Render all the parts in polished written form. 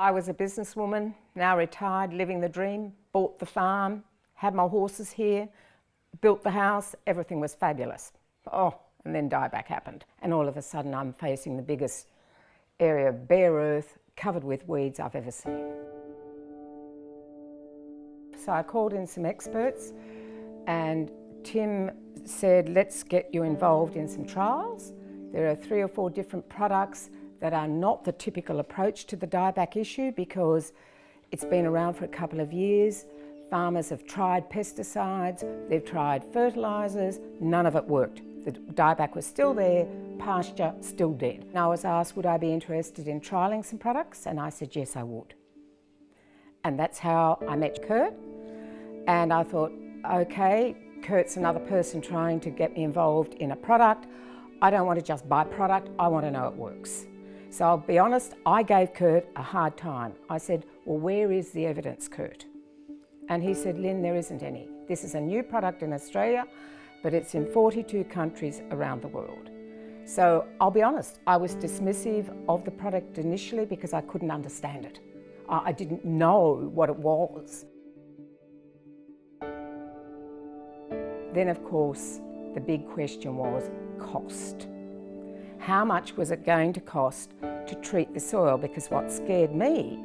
I was a businesswoman, now retired, living the dream, bought the farm, had my horses here, built the house, everything was fabulous. Oh, and then dieback happened. And all of a sudden I'm facing the biggest area of bare earth, covered with weeds I've ever seen. So I called in some experts and Tim said, let's get you involved in some trials. There are 3 or 4 different products that are not the typical approach to the dieback issue because it's been around for a couple of years. Farmers have tried pesticides, they've tried fertilisers, none of it worked. The dieback was still there, pasture still dead. And I was asked, would I be interested in trialling some products? And I said, yes, I would. And that's how I met Kurt. And I thought, okay, Kurt's another person trying to get me involved in a product. I don't want to just buy product, I want to know it works. So I'll be honest, I gave Kurt a hard time. I said, well, where is the evidence, Kurt? And he said, Lynn, there isn't any. This is a new product in Australia, but it's in 42 countries around the world. So I'll be honest, I was dismissive of the product initially because I couldn't understand it. I didn't know what it was. Then, of course, the big question was cost. How much was it going to cost to treat the soil? Because what scared me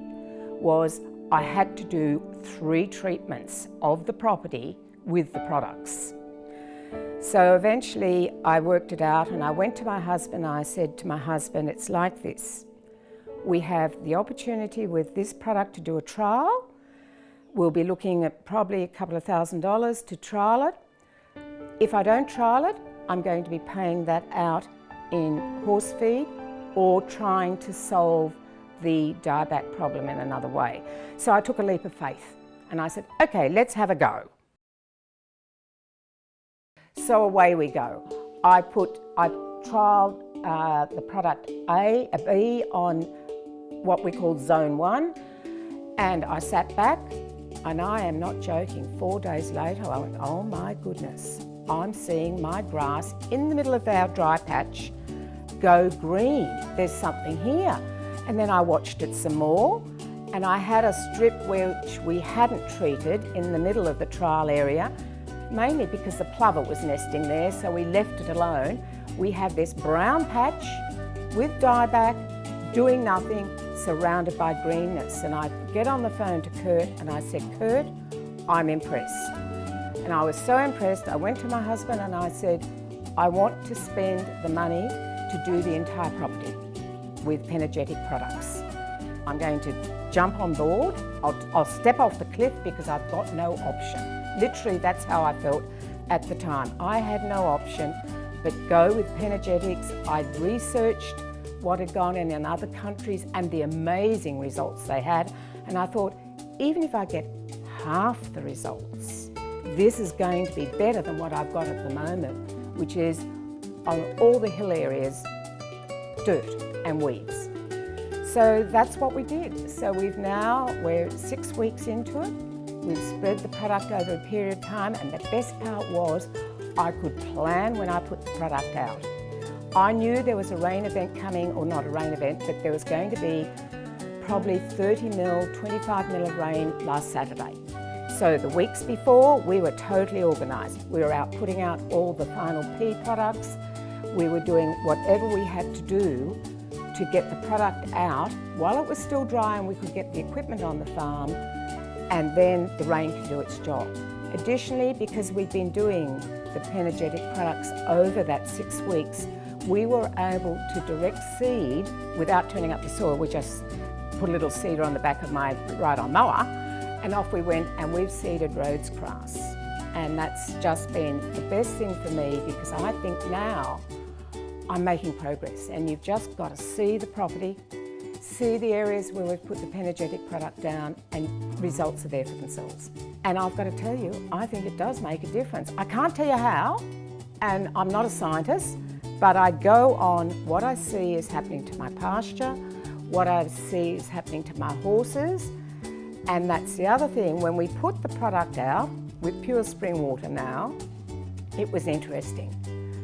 was I had to do 3 treatments of the property with the products. So eventually I worked it out and I went to my husband and I said to my husband, it's like this. We have the opportunity with this product to do a trial. We'll be looking at probably a couple of $1,000s to trial it. If I don't trial it, I'm going to be paying that out in horse feed or trying to solve the dieback problem in another way. So I took a leap of faith and I said, okay, let's have a go. So away we go. I trialled the product A, a B on what we call zone 1, and I sat back, and I am not joking, 4 days later I went, oh my goodness, I'm seeing my grass in the middle of our dry patch go green. There's something here. And then I watched it some more, and I had a strip which we hadn't treated in the middle of the trial area, mainly because the plover was nesting there, so we left it alone. We have this brown patch with dieback, doing nothing, surrounded by greenness. And I get on the phone to Kurt and I said, Kurt, I'm impressed. And I was so impressed, I went to my husband and I said, I want to spend the money to do the entire property with Penergetic products. I'm going to jump on board, I'll step off the cliff because I've got no option. Literally, that's how I felt at the time. I had no option but go with Penergetics. I'd researched what had gone in other countries and the amazing results they had. And I thought, even if I get half the results, this is going to be better than what I've got at the moment, which is on all the hill areas, dirt and weeds. So that's what we did. So we're 6 weeks into it. We've spread the product over a period of time, and the best part was I could plan when I put the product out. I knew there was a rain event coming, or not a rain event, but there was going to be probably 30 mil, 25 mil of rain last Saturday. So the weeks before, we were totally organised. We were out putting out all the final P products. We were doing whatever we had to do to get the product out while it was still dry and we could get the equipment on the farm, and then the rain could do its job. Additionally, because we'd been doing the Penergetic products over that 6 weeks, we were able to direct seed without turning up the soil. We just put a little seeder on the back of my ride-on mower, and off we went, and we've seeded Rhodes grass. And that's just been the best thing for me because I think now I'm making progress, and you've just got to see the property, see the areas where we've put the Penergetic product down, and results are there for themselves. And I've got to tell you, I think it does make a difference. I can't tell you how, and I'm not a scientist, but I go on what I see is happening to my pasture, what I see is happening to my horses, and that's the other thing. When we put the product out with pure spring water now, it was interesting.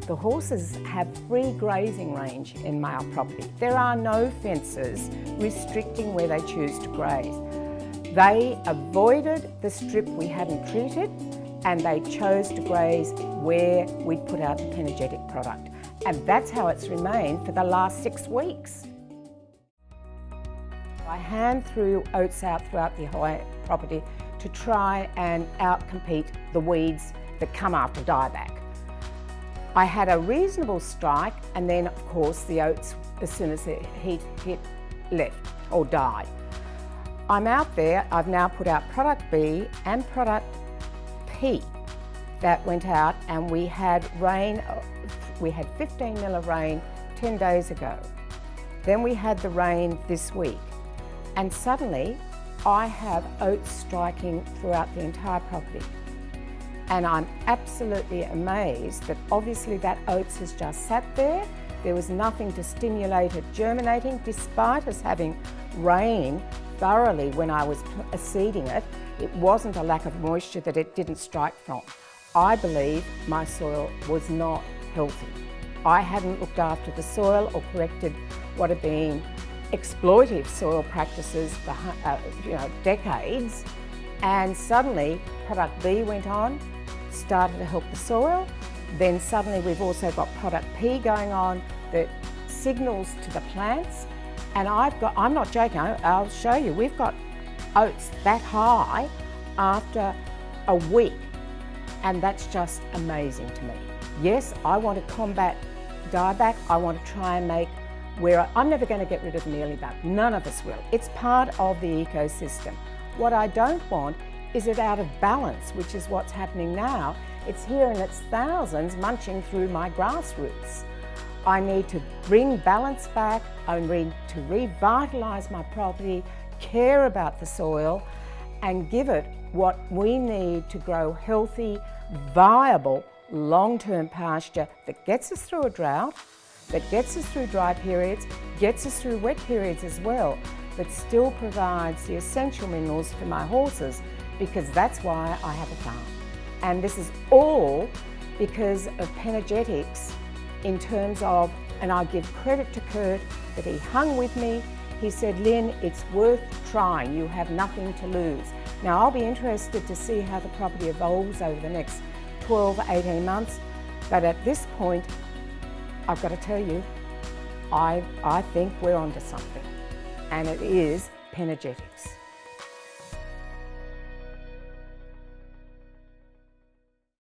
The horses have free grazing range in my property. There are no fences restricting where they choose to graze. They avoided the strip we hadn't treated, and they chose to graze where we'd put out the Penergetic product. And that's how it's remained for the last 6 weeks. I hand threw oats out throughout the whole property to try and outcompete the weeds that come after dieback. I had a reasonable strike, and then of course the oats, as soon as the heat hit, left or died. I'm out there, I've now put out product B and product P that went out, and we had rain, we had 15 mil of rain 10 days ago. Then we had the rain this week, and suddenly I have oats striking throughout the entire property. And I'm absolutely amazed that obviously that oats has just sat there. There was nothing to stimulate it germinating, despite us having rain thoroughly when I was seeding it. It wasn't a lack of moisture that it didn't strike from. I believe my soil was not healthy. I hadn't looked after the soil or corrected what had been exploitive soil practices for decades, and suddenly product B went on, started to help the soil. Then suddenly we've also got product P going on that signals to the plants, and I'm not joking, I'll show you, we've got oats that high after a week, and that's just amazing to me. Yes, I want to combat dieback. I want to try and make I'm never going to get rid of mealybug, none of us will. It's part of the ecosystem. What I don't want is it out of balance, which is what's happening now. It's here in its thousands munching through my grass roots. I need to bring balance back. I need to revitalise my property, care about the soil, and give it what we need to grow healthy, viable, long-term pasture that gets us through a drought, that gets us through dry periods, gets us through wet periods as well, but still provides the essential minerals for my horses, because that's why I have a farm. And this is all because of Penergetics in terms of, and I give credit to Kurt that he hung with me. He said, Lynn, it's worth trying, you have nothing to lose. Now I'll be interested to see how the property evolves over the next 12, 18 months, but at this point, I've got to tell you, I think we're onto something, and it is Penergetics.